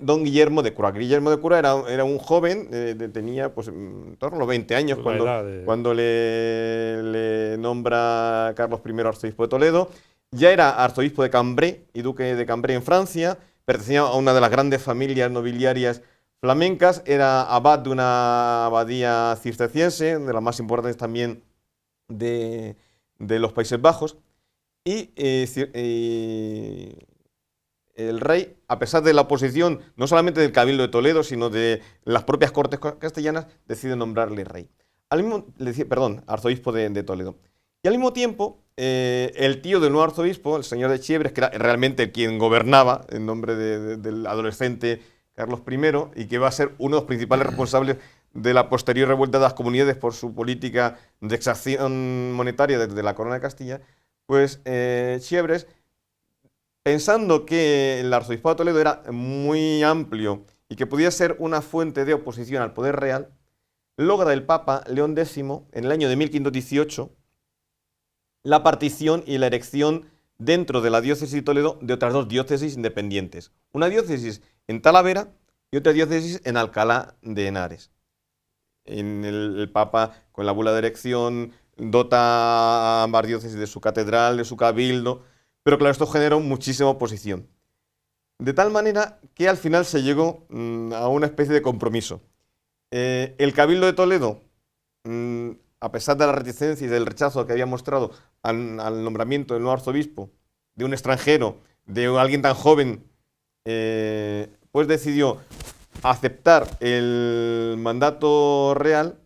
don Guillermo de Cura. Guillermo de Cura era un joven, tenía pues, en torno a los 20 años cuando le nombra Carlos I arzobispo de Toledo. Ya era arzobispo de Cambrai y duque de Cambrai en Francia, pertenecía a una de las grandes familias nobiliarias flamencas, era abad de una abadía cisterciense, de las más importantes también de los Países Bajos, y el rey, a pesar de la oposición, no solamente del Cabildo de Toledo, sino de las propias Cortes castellanas, decide nombrarle rey. Arzobispo de Toledo. Y al mismo tiempo, el tío del nuevo arzobispo, el señor de Chievres, que era realmente quien gobernaba en nombre del adolescente Carlos I, y que va a ser uno de los principales responsables de la posterior revuelta de las comunidades por su política de exacción monetaria desde la Corona de Castilla, pues Chievres, pensando que el arzobispado de Toledo era muy amplio y que podía ser una fuente de oposición al poder real, logra del Papa León X, en el año de 1518, la partición y la erección dentro de la diócesis de Toledo de otras dos diócesis independientes. Una diócesis en Talavera y otra diócesis en Alcalá de Henares. El Papa, con la bula de erección, dota a ambas diócesis de su catedral, de su cabildo, pero claro, esto generó muchísima oposición. De tal manera que al final se llegó a una especie de compromiso. El Cabildo de Toledo, a pesar de la reticencia y del rechazo que había mostrado al nombramiento del nuevo arzobispo, de un extranjero, de alguien tan joven, pues decidió aceptar el mandato real,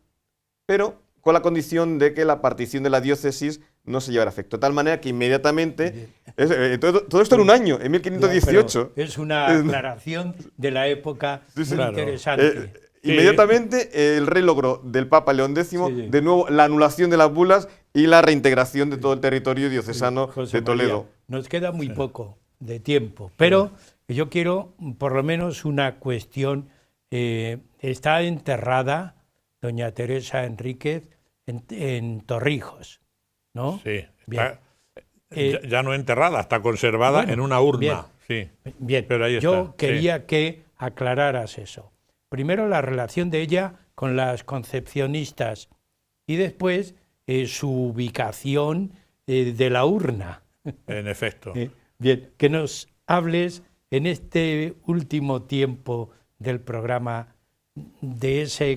pero con la condición de que la partición de la diócesis no se llevara a efecto. De tal manera que inmediatamente, todo esto en un año, en 1518. Es una aclaración de la época muy interesante. Inmediatamente el rey logró del Papa León X de nuevo la anulación de las bulas y la reintegración de todo el territorio diocesano de Toledo. María, nos queda muy poco de tiempo, pero yo quiero por lo menos una cuestión. Está enterrada doña Teresa Enríquez en Torrijos, ¿no? Sí, está, ya no enterrada, está conservada en una urna. Bien, pero ahí está. Yo quería que aclararas eso. Primero la relación de ella con las concepcionistas y después su ubicación de la urna. En efecto. Bien, que nos hables en este último tiempo del programa de ese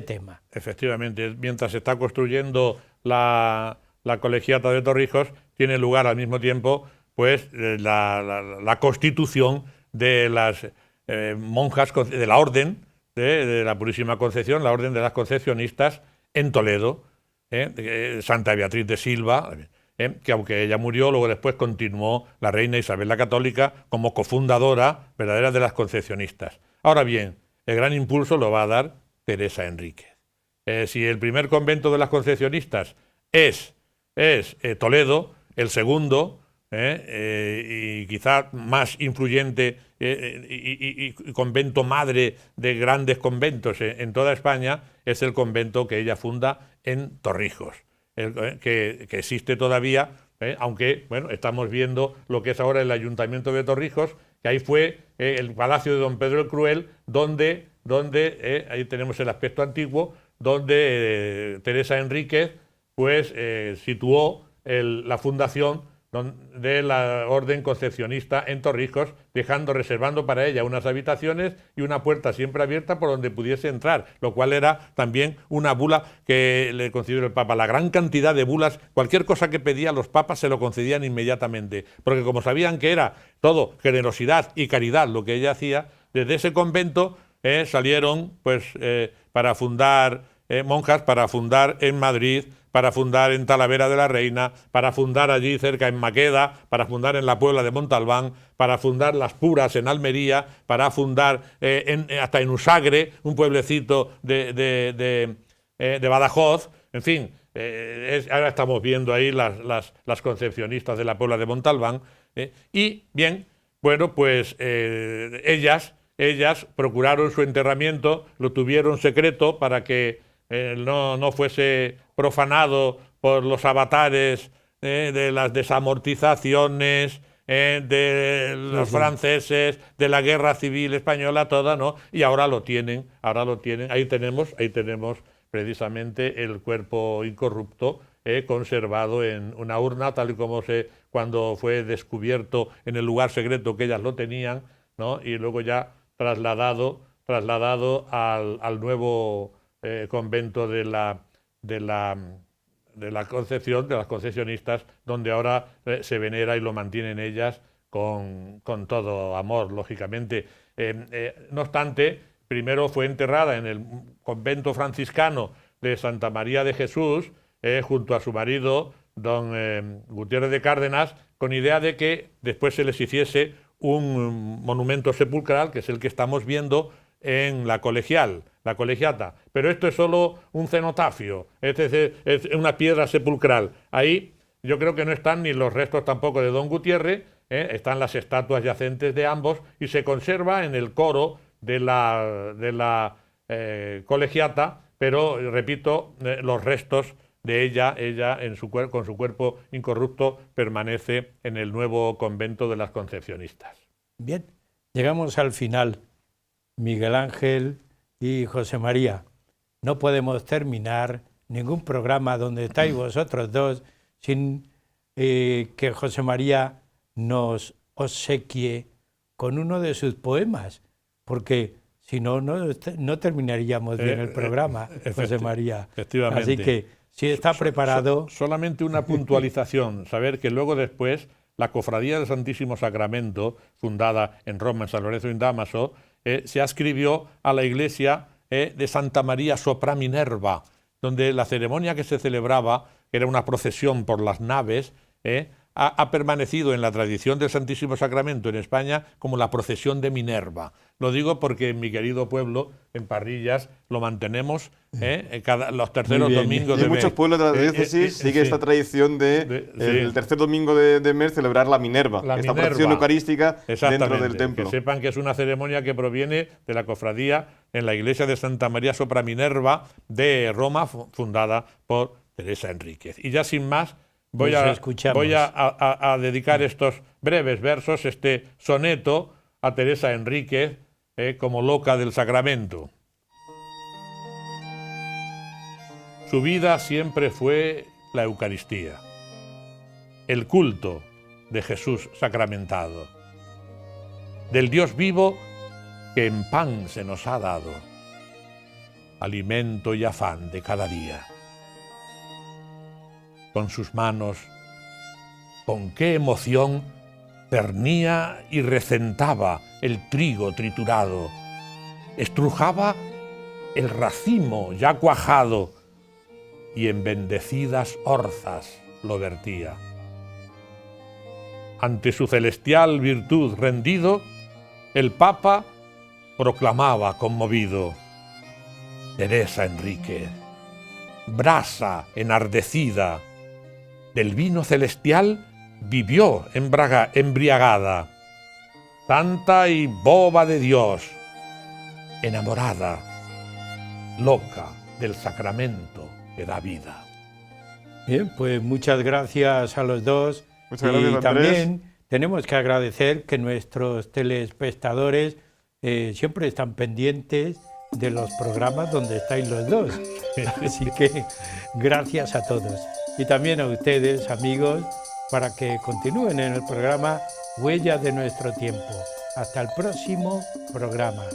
tema. Efectivamente, mientras se está construyendo la colegiata de Torrijos, tiene lugar al mismo tiempo pues la constitución de las monjas de la Orden de la Purísima Concepción, la Orden de las Concepcionistas en Toledo, Santa Beatriz de Silva, que aunque ella murió, luego después continuó la reina Isabel la Católica como cofundadora verdadera de las Concepcionistas. Ahora bien, el gran impulso lo va a dar Teresa Enríquez. Si el primer convento de las Concepcionistas es es Toledo, el segundo, y quizá más influyente y convento madre de grandes conventos en toda España, es el convento que ella funda en Torrijos, que existe todavía, aunque bueno, estamos viendo lo que es ahora el Ayuntamiento de Torrijos, que ahí fue el Palacio de Don Pedro el Cruel, donde ahí tenemos el aspecto antiguo, donde Teresa Enríquez pues situó la fundación de la orden concepcionista en Torrijos, reservando para ella unas habitaciones y una puerta siempre abierta por donde pudiese entrar, lo cual era también una bula que le concedió el Papa. La gran cantidad de bulas, cualquier cosa que pedía los papas se lo concedían inmediatamente, porque como sabían que era todo generosidad y caridad lo que ella hacía, desde ese convento salieron pues para fundar monjas, para fundar en Madrid, para fundar en Talavera de la Reina, para fundar allí cerca en Maqueda, para fundar en la Puebla de Montalbán, para fundar Las Puras en Almería, para fundar hasta en Usagre, un pueblecito de Badajoz, en fin. Ahora estamos viendo ahí las concepcionistas de la Puebla de Montalbán. Y bien, bueno, pues ellas procuraron su enterramiento, lo tuvieron secreto para que no fuese profanado por los avatares de las desamortizaciones, de los franceses, de la guerra civil española, toda, ¿no? Y ahora lo tienen. Ahí tenemos precisamente el cuerpo incorrupto conservado en una urna, tal y como cuando fue descubierto en el lugar secreto que ellas lo tenían, ¿no? Y luego ya trasladado al nuevo convento de la Concepción, de las concesionistas, donde ahora se venera y lo mantienen ellas con todo amor, lógicamente. No obstante, primero fue enterrada en el convento franciscano de Santa María de Jesús, junto a su marido, don Gutiérrez de Cárdenas, con idea de que después se les hiciese un monumento sepulcral, que es el que estamos viendo en la colegiata. Pero esto es solo un cenotafio, es una piedra sepulcral. Ahí yo creo que no están ni los restos tampoco de don Gutiérrez, están las estatuas yacentes de ambos, y se conserva en el coro de la colegiata, pero repito, los restos de ella con su cuerpo incorrupto permanece en el nuevo convento de las Concepcionistas. Bien, llegamos al final. Miguel Ángel y José María, no podemos terminar ningún programa donde estáis vosotros dos sin que José María nos obsequie con uno de sus poemas, porque si no, no terminaríamos bien el programa, José María. Efectivamente. Así que, si está preparado... Solamente una puntualización, saber que luego después la Cofradía del Santísimo Sacramento, fundada en Roma, en San Lorenzo in Damaso, se ascribió a la iglesia de Santa María sopra Minerva, donde la ceremonia que se celebraba, que era una procesión por las naves, ha permanecido en la tradición del Santísimo Sacramento en España como la procesión de Minerva. Lo digo porque en mi querido pueblo, en Parrillas, lo mantenemos los terceros domingos de mes. En muchos pueblos de la diócesis sigue esta tradición el tercer domingo de mes celebrar la Minerva, esta procesión eucarística dentro del templo. Que sepan que es una ceremonia que proviene de la cofradía en la iglesia de Santa María sopra Minerva de Roma, fundada por Teresa Enríquez. Y ya sin más, voy a dedicar estos breves versos, este soneto a Teresa Enríquez, como loca del sacramento. Su vida siempre fue la Eucaristía, el culto de Jesús sacramentado, del Dios vivo que en pan se nos ha dado, alimento y afán de cada día. Con sus manos, con qué emoción, cernía y recentaba el trigo triturado, estrujaba el racimo ya cuajado y en bendecidas orzas lo vertía. Ante su celestial virtud rendido, el Papa proclamaba conmovido: Teresa Enríquez, brasa enardecida, del vino celestial vivió embriagada, santa y boba de Dios, enamorada, loca del sacramento que da vida. Bien, pues muchas gracias a los dos. Muchas gracias, y Andrés. también tenemos que agradecer que nuestros telespectadores siempre están pendientes de los programas donde estáis los dos. Así que gracias a todos. Y también a ustedes, amigos, para que continúen en el programa Huellas de nuestro tiempo. Hasta el próximo programa.